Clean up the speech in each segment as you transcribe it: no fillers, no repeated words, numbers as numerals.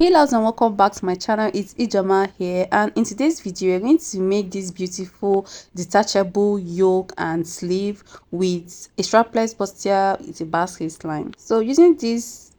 Hey loves and welcome back to my channel. It's Ijama here, and in today's video we're going to make this beautiful detachable yoke and sleeve with a strapless bustier with a basque waistline. So using this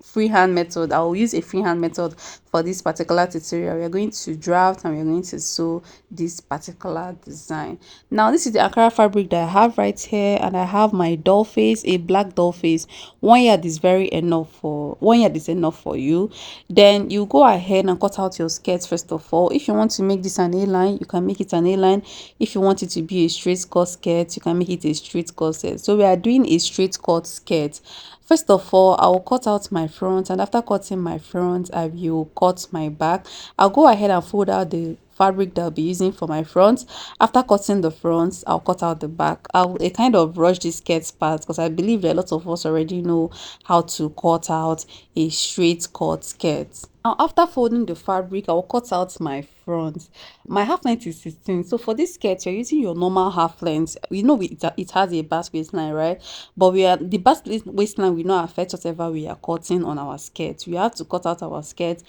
freehand method, I will use a freehand method for this particular tutorial. We are going to draft and we are going to sew this particular design. Now this is the Ankara fabric that I have right here, and I have my doll face, a black doll face. 1 yard is very enough for 1 yard is enough for you. Then you go ahead and cut out your skirt first of all. If you want to make this an A-line, you can make it an A-line. If you want it to be a straight cut skirt, you can make it a straight cut skirt. So we are doing a straight cut skirt. First of all, I will cut out my front, and after cutting my front, I will cut my back. I'll go ahead and fold out the fabric that I'll be using for my front. After cutting the front, I'll cut out the back. I'll kind of rush the skirt part because I believe that a lot of us already know how to cut out a straight cut skirt. Now, after folding the fabric, I will cut out my front. My half length is 16. So for this skirt, you're using your normal half length. You know it has a basque waistline, right? But the basque waistline will not affect whatever we are cutting on our skirt. We have to cut out our skirt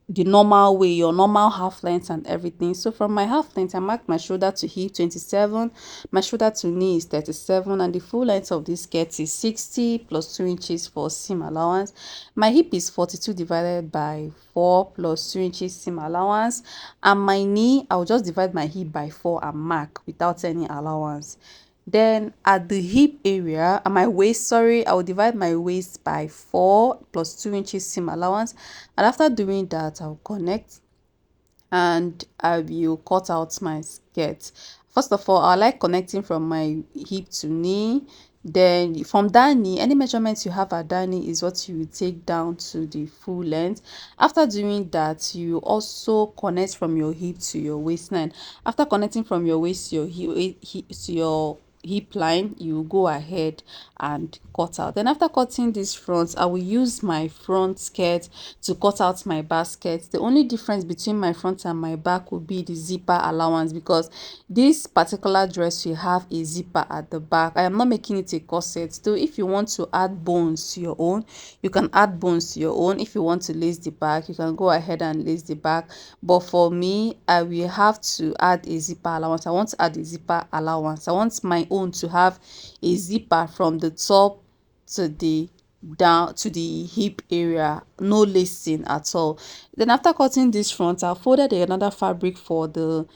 the normal way, your normal half length and everything. So from my half length, I marked my shoulder to hip 27, my shoulder to knee is 37, and the full length of this skirt is 60 plus 2 inches for seam allowance. My hip is 42 divided by 4 plus 2 inches seam allowance, and my knee, I'll just divide my hip by 4 and mark without any allowance. Then at the hip area, at my waist, sorry, I will divide my waist by 4 plus 2 inches seam allowance. And after doing that, I'll connect and I will cut out my skirt. First of all, I like connecting from my hip to knee. Then from that knee, any measurements you have at that knee is what you will take down to the full length. After doing that, you also connect from your hip to your waistline. After connecting from your waist to your hip line, you go ahead and cut out. Then after cutting this front, I will use my front skirt to cut out my basket. The only difference between my front and my back would be the zipper allowance, because this particular dress will have a zipper at the back. I am not making it a corset. So if you want to add bones to your own, you can add bones to your own. If you want to lace the back, you can go ahead and lace the back. But for me, I will have to add a zipper allowance. I want to add a zipper allowance. I want my own to have a zipper from the top to the down to the hip area, no lacing at all. Then after cutting this front, I folded another fabric for the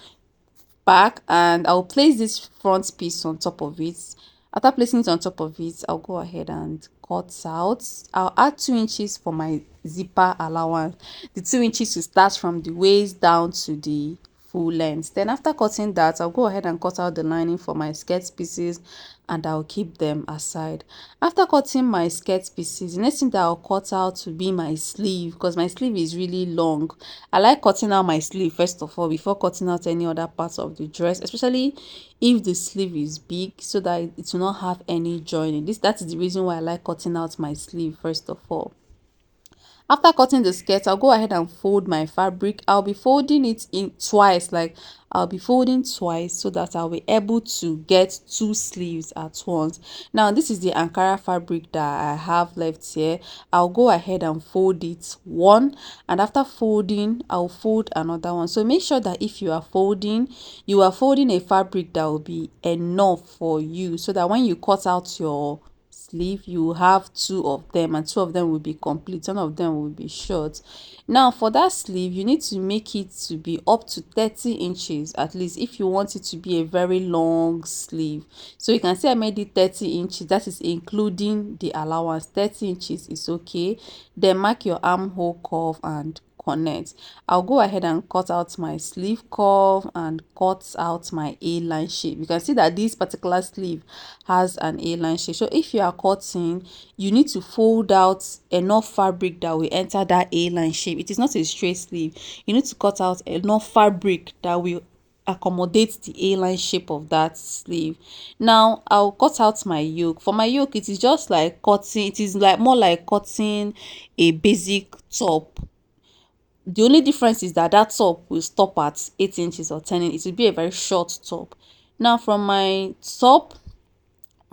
back, and I'll place this front piece on top of it. After placing it on top of it, I'll go ahead and cut out. I'll add 2 inches for my zipper allowance. The 2 inches will start from the waist down to the full length. Then after cutting that, I'll go ahead and cut out the lining for my skirt pieces, and I'll keep them aside. After cutting my skirt pieces, the next thing that I'll cut out will be my sleeve, because my sleeve is really long. I like cutting out my sleeve first of all before cutting out any other parts of the dress, especially if the sleeve is big, so that it will not have any joining. That is the reason why I like cutting out my sleeve first of all. After cutting the skirt, I'll go ahead and fold my fabric. I'll be folding it in twice, like I'll be folding twice so that I'll be able to get 2 sleeves at once. Now this is the Ankara fabric that I have left here. I'll go ahead and fold it one, and after folding, I'll fold another one. So make sure that if you are folding a fabric that will be enough for you, so that when you cut out your sleeve, you have 2 of them, and 2 of them will be complete, one of them will be short. Now for that sleeve, you need to make it to be up to 30 inches at least if you want it to be a very long sleeve. So you can see I made it 30 inches, that is including the allowance. 30 inches is okay. Then mark your armhole curve and connect. I'll go ahead and cut out my sleeve curve and cut out my A-line shape. You can see that this particular sleeve has an A-line shape. So if you are cutting, you need to fold out enough fabric that will enter that A-line shape. It is not a straight sleeve. You need to cut out enough fabric that will accommodate the A-line shape of that sleeve. Now I'll cut out my yoke. For my yoke, it is just like cutting, it is like more like cutting a basic top. The only difference is that that top will stop at 8 inches or 10 inches. It will be a very short top. Now from my top,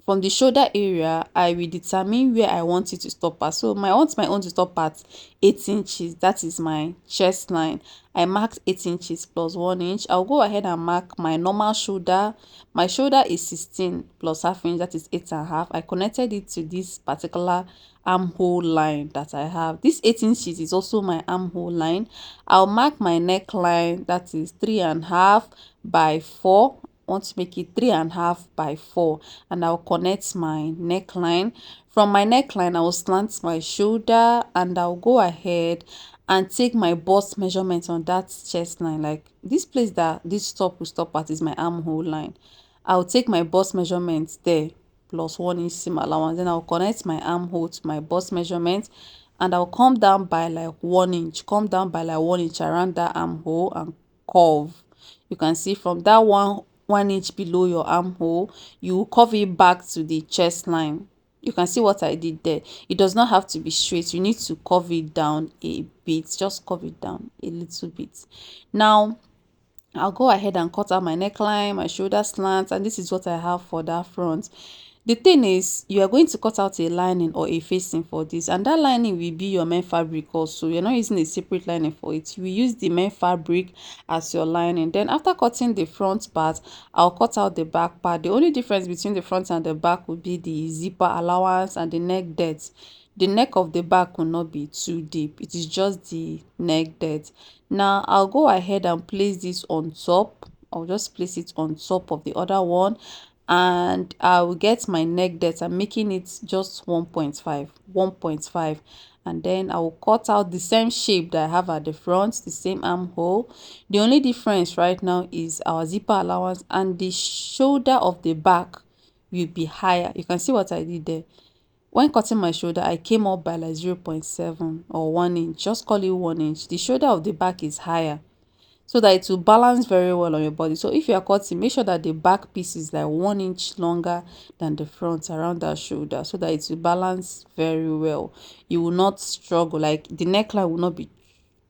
from the shoulder area, I will determine where I want it to stop at. So I want my own to stop at 8 inches. That is my chest line. I marked 8 inches plus 1 inch. I'll go ahead and mark my normal shoulder. My shoulder is 16 plus half inch, that is 8.5. I connected it to this particular armhole line that I have. This 8 inches is also my armhole line. I'll mark my neckline, that is 3.5 by 4. Want to make it 3.5 by 4, and I'll connect my neckline. From my neckline, I will slant my shoulder, and I'll go ahead and take my bust measurement on that chest line. Like this place that this top will stop at is my armhole line. I'll take my bust measurement there plus 1 inch seam allowance. Then I'll connect my armhole to my bust measurement, and I'll come down by like 1 inch. Come down by like 1 inch around that armhole and curve. You can see from that 1 inch below your armhole, you curve it back to the chest line. You can see what I did there. It does not have to be straight. You need to curve it down a bit. Just curve it down a little bit. Now I'll go ahead and cut out my neckline, my shoulder slants, and this is what I have for that front. The thing is, you are going to cut out a lining or a facing for this, and that lining will be your main fabric also. You're not using a separate lining for it. You will use the main fabric as your lining. Then after cutting the front part, I'll cut out the back part. The only difference between the front and the back will be the zipper allowance and the neck depth. The neck of the back will not be too deep. It is just the neck depth. Now I'll go ahead and place this on top. I'll just place it on top of the other one, and I will get my neck depth. I'm making it just 1.5, and then I will cut out the same shape that I have at the front, the same armhole. The only difference right now is our zipper allowance, and the shoulder of the back will be higher. You can see what I did there. When cutting my shoulder, I came up by like 0.7 or 1 inch. Just call it 1 inch. The shoulder of the back is higher, so that it will balance very well on your body. So if you are cutting, make sure that the back piece is like 1 inch longer than the front around that shoulder, so that it will balance very well. You will not struggle, like the neckline will not be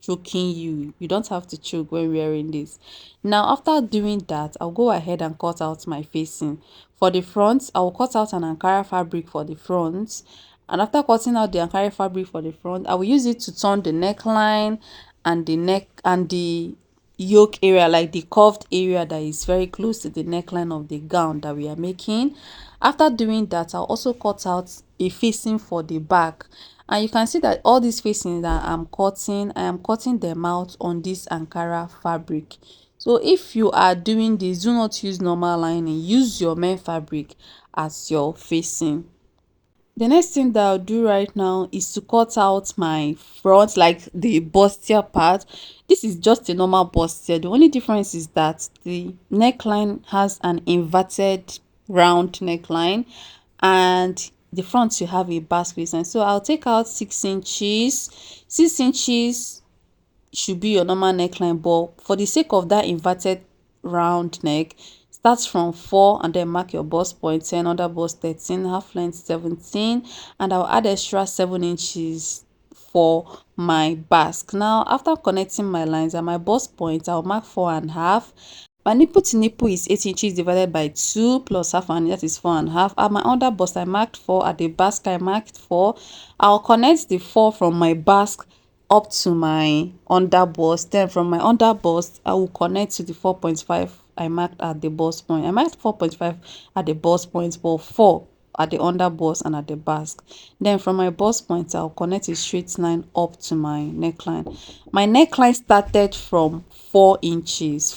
choking you. You don't have to choke when wearing this. Now after doing that, I'll go ahead and cut out my facing. For the front, I will cut out an Ankara fabric for the front, and after cutting out the Ankara fabric for the front, I will use it to turn the neckline and the neck and the yoke area, like the curved area that is very close to the neckline of the gown that we are making. After doing that, I'll also cut out a facing for the back, and you can see that all these facings that I am cutting them out on this Ankara fabric. So if you are doing this, do not use normal lining. Use your main fabric as your facing. The next thing that I'll do right now is to cut out my front, like the bustier part. This is just a normal bustier. The only difference is that the neckline has an inverted round neckline, and the front you have a basque waistline. So I'll take out 6 inches. 6 inches should be your normal neckline, but for the sake of that inverted round neck, start from 4 and then mark your bust point 10, under bust 13, half length 17, and I'll add extra 7 inches for my basque. Now after connecting my lines and my bust point, I'll mark 4.5. My nipple to nipple is 8 inches divided by 2 plus half, and that is 4.5. At my under bust, I marked 4. At the basque, I marked 4. I'll connect the 4 from my basque up to my under bust. Then from my under bust, I will connect to the 4.5 I marked at the bust point. I marked 4.5 at the bust point, but 4 at the under bust and at the basque. Then from my bust point, I'll connect a straight line up to my neckline. My neckline started from 4 inches.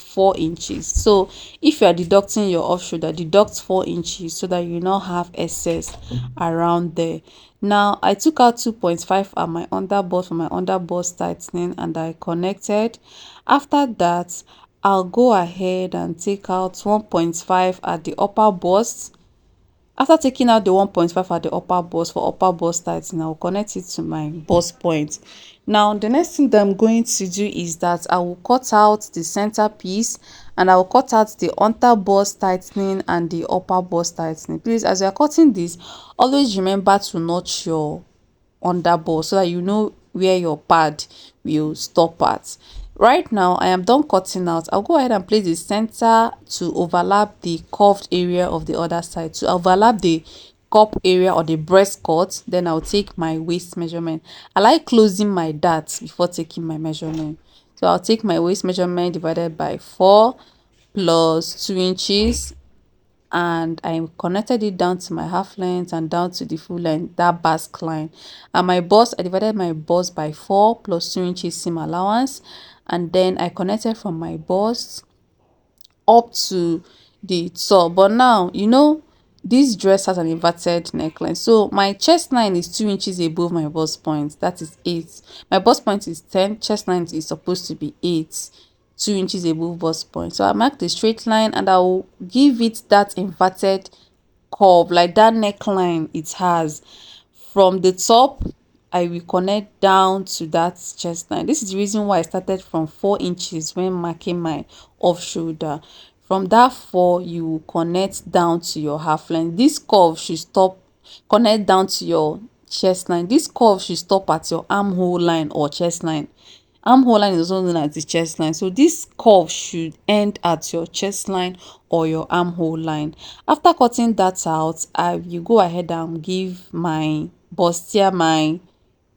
So if you are deducting your off shoulder, deduct 4 inches so that you not have excess around there. Now I took out 2.5 at my under bust for my under bust tightening, and I connected. After that, I'll go ahead and take out 1.5 at the upper bust. After taking out the 1.5 at the upper bust for upper bust tightening, I'll connect it to my bust point. Now the next thing that I'm going to do is that I will cut out the center piece, and I will cut out the under bust tightening and the upper bust tightening. Please, as you are cutting this, always remember to notch your under bust so that you know where your pad will stop at. Right now, I am done cutting out. I'll go ahead and place the center to overlap the curved area of the other side, to overlap the cup area or the breast cut. Then I'll take my waist measurement. I like closing my darts before taking my measurement. So I'll take my waist measurement divided by 4 plus 2 inches, and I connected it down to my half length and down to the full length, that basque line. And my bust, I divided my bust by 4 plus 2 inches seam allowance, and then I connected from my bust up to the top. But now, this dress has an inverted neckline, so my chest line is 2 inches above my bust point. That is 8. My bust point is 10, chest line is supposed to be 8, 2 inches above bust point. So I mark the straight line and I'll give it that inverted curve, like that neckline it has. From the top, I will connect down to that chest line. This is the reason why I started from 4 inches when marking my off shoulder. From that 4, you will connect down to your half length. This curve should stop, connect down to your chest line. This curve should stop at your armhole line or chest line. Armhole line is also known as the chest line. So this curve should end at your chest line or your armhole line. After cutting that out, I will go ahead and give my bustier my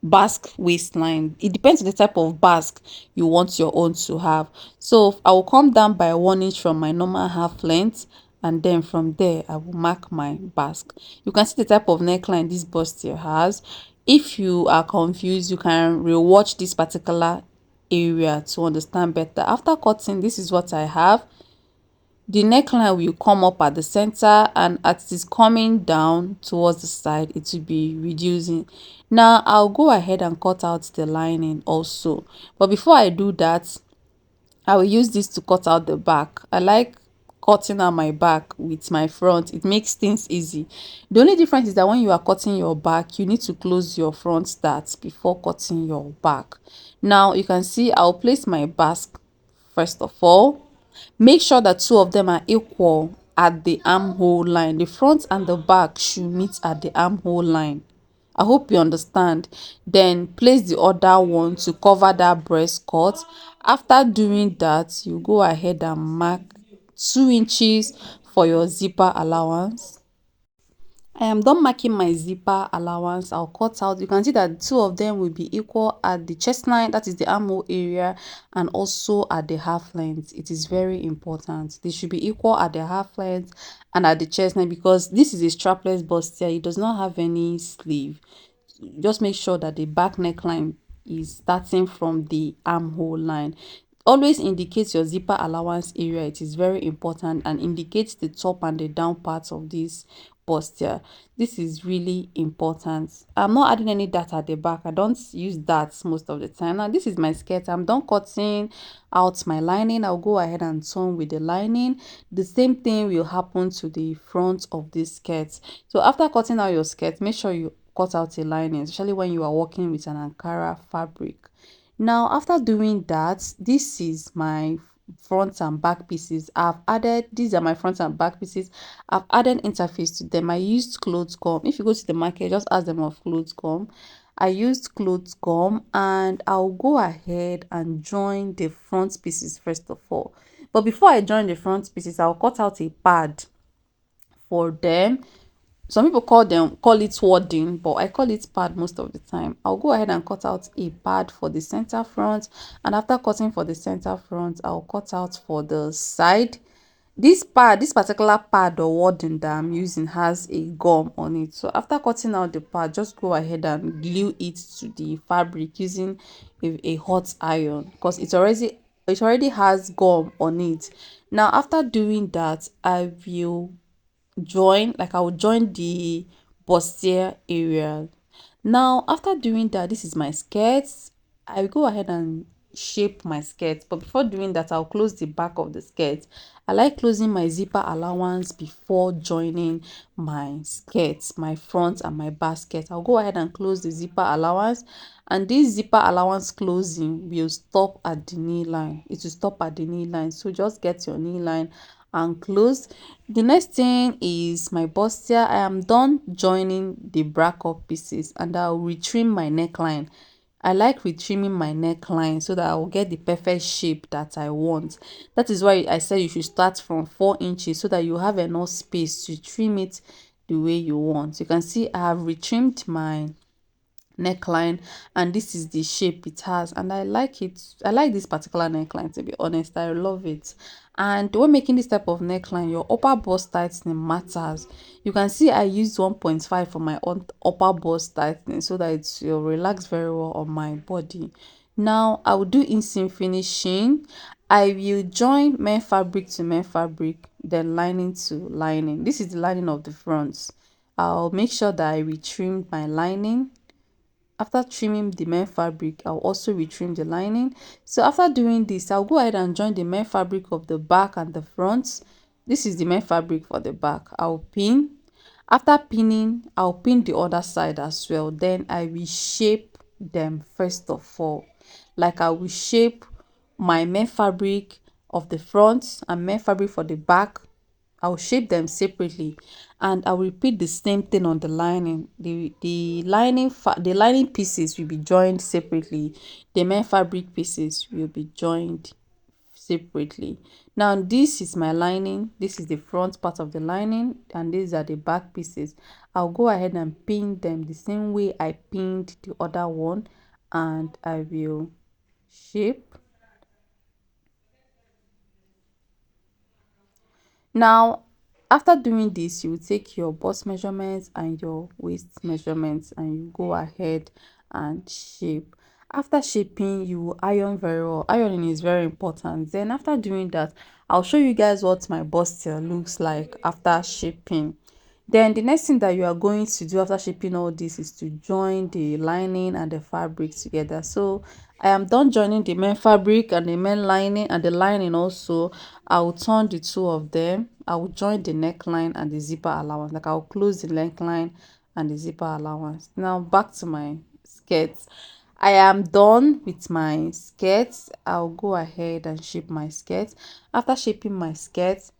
basque waistline. It depends on the type of basque you want your own to have. So I will come down by 1 inch from my normal half length, and then from there I will mark my basque. You can see the type of neckline this bustier has. If you are confused, you can rewatch this particular area to understand better. After cutting, this is what I have. The neckline will come up at the center, and as it is coming down towards the side, it will be reducing. Now I'll go ahead and cut out the lining also, but before I do that, I will use this to cut out the back. I like cutting out my back with my front. It makes things easy. The only difference is that when you are cutting your back, you need to close your front dart before cutting your back. Now you can see I'll place my basque first of all. Make sure that two of them are equal at the armhole line. The front and the back should meet at the armhole line. I hope you understand. Then place the other one to cover that breast cut. After doing that, you go ahead and mark 2 inches for your zipper allowance. I am done marking my zipper allowance. I'll cut out. You can see that two of them will be equal at the chest line, that is the armhole area, and also at the half length. It is very important. They should be equal at the half length and at the chest line, because this is a strapless bustier. It does not have any sleeve. Just make sure that the back neckline is starting from the armhole line. Always indicate your zipper allowance area. It is very important, and indicates the top and the down parts of this bustier. This is really important. I'm not adding any dart at the back. I don't use darts most of the time. Now this is my skirt. I'm done cutting out my lining. I'll go ahead and sew with the lining. The same thing will happen to the front of this skirt. So after cutting out your skirt, make sure you cut out a lining, especially when you are working with an Ankara fabric. Now after doing that, this is my front and back pieces. I've added, these are my front and back pieces. I've added interface to them. I used clothes gum. If you go to the market, just ask them of clothes gum. I used clothes gum, and I'll go ahead and join the front pieces first of all. But before I join the front pieces, I'll cut out a pad for them. Some people call it wadding, but I call it pad most of the time. I'll go ahead and cut out a pad for the center front, and after cutting for the center front, I'll cut out for the side. This particular pad or wadding that I'm using has a gum on it. So after cutting out the pad, just go ahead and glue it to the fabric using a hot iron, because it already has gum on it. Now after doing that, I will I will join the bustier area. Now after doing that, this is my skirt. I will go ahead and shape my skirt, but before doing that, I'll close the back of the skirt. I like closing my zipper allowance before joining my skirts, my front and my basket. I'll go ahead and close the zipper allowance, and this zipper allowance closing will stop at the knee line. It will stop at the knee line, so just get your knee line and close. The next thing is my bustier. I am done joining the bracket pieces, and I'll retrim my neckline. I like retrimming my neckline so that I will get the perfect shape that I want. That is why I said you should start from 4 inches so that you have enough space to trim it the way you want. You can see I have retrimmed my neckline, and this is the shape it has, and I like it. I like this particular neckline, to be honest. I love it. And when making this type of neckline, your upper bust tightening matters. You can see I used 1.5 for my upper bust tightening so that it will relax very well on my body. Now I will do inseam finishing. I will join main fabric to main fabric, then lining to lining. This is the lining of the front. I'll make sure that I retrim my lining. After trimming the main fabric, I'll also retrim the lining. So after doing this, I'll go ahead and join the main fabric of the back and the front. This is the main fabric for the back. I'll pin. After pinning, I'll pin the other side as well. Then I will shape them first of all. Like I will shape my main fabric of the front and main fabric for the back. I'll shape them separately, and I'll repeat the same thing on the lining. The lining pieces will be joined separately. The main fabric pieces will be joined separately. Now this is my lining. This is the front part of the lining, and these are the back pieces. I'll go ahead and pin them the same way I pinned the other one, and I will shape. Now, after doing this, you will take your bust measurements and your waist measurements, and you go ahead and shape. After shaping, you will iron very well. Ironing is very important. Then after doing that, I'll show you guys what my bustier looks like after shaping. Then the next thing that you are going to do after shaping all this is to join the lining and the fabric together. So I am done joining the main fabric and the main lining, and the lining also. I will turn the two of them. I will join the neckline and the zipper allowance. Like I will close the neckline and the zipper allowance. Now back to my skirts. I am done with my skirts. I'll go ahead and shape my skirts. After shaping my skirts,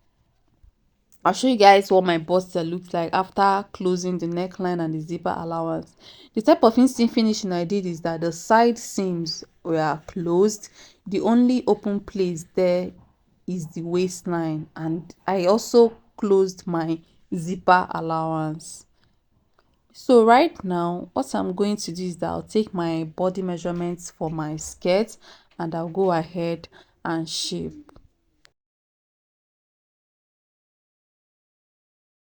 I'll show you guys what my bustier looks like after closing the neckline and the zipper allowance. The type of inseam finishing I did is that the side seams were closed. The only open place there is the waistline, and I also closed my zipper allowance. So right now, what I'm going to do is that I'll take my body measurements for my skirt, and I'll go ahead and shape.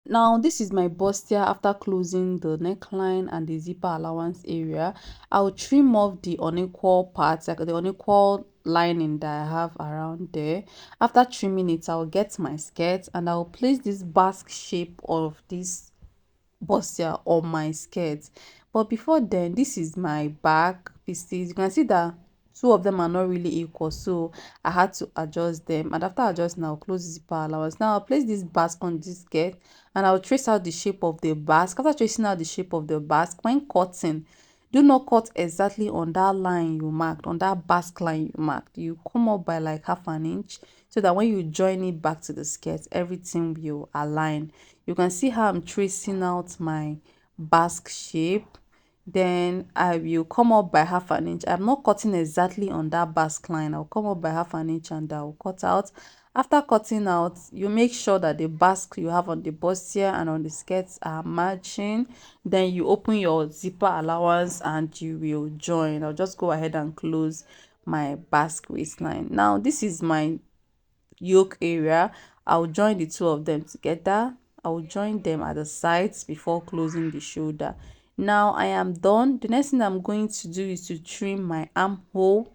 Now this is my bustier after closing the neckline and the zipper allowance area. I'll trim off the unequal parts, like the unequal lining that I have around there. After trimming it, I'll get my skirt, and I'll place this basque shape of this bustier on my skirt. But before then, this is my back pieces. You can see that two of them are not really equal, so I had to adjust them. And after adjusting, I'll close the zipper allowance. Now I'll place this basque on this skirt, and I'll trace out the shape of the basque. After tracing out the shape of the basque, when cutting, do not cut exactly on that line you marked, on that basque line you marked. You come up by like half an inch, so that when you join it back to the skirt, everything will align. You can see how I'm tracing out my basque shape. Then I will come up by half an inch. I'm not cutting exactly on that basque line. I'll come up by half an inch, and I'll cut out. After cutting out, you make sure that the basque you have on the bustier and on the skirts are matching. Then you open your zipper allowance and you will join. I'll just go ahead and close my basque waistline. Now this is my yoke area. I'll join the two of them together. I'll join them at the sides before closing the shoulder. Now I am done. The next thing I'm going to do is to trim my armhole.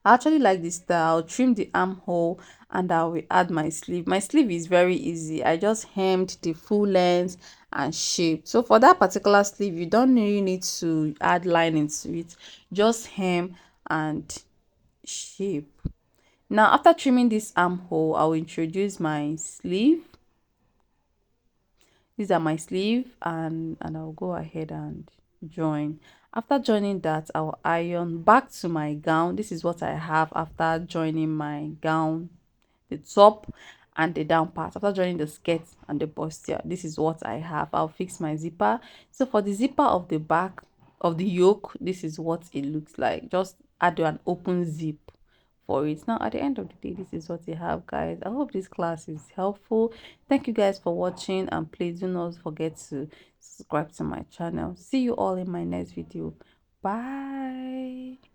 I actually like this style. I'll trim the armhole, and I will add my sleeve. My sleeve is very easy. I just hemmed the full length and shaped. So for that particular sleeve, you don't really need to add lining to it. Just hem and shape. Now after trimming this armhole, I will introduce my sleeve. These are my sleeve, and I'll go ahead and join. After joining that, I'll iron back to my gown. This is what I have after joining my gown, the top and the down part. After joining the skirt and the bustier, this is what I have. I'll fix my zipper. So for the zipper of the back, of the yoke, this is what it looks like. Just add an open zip for it. Now at the end of the day, this is what you have, guys. I hope this class is helpful. Thank you guys for watching, and please do not forget to subscribe to my channel. See you all in my next video. Bye.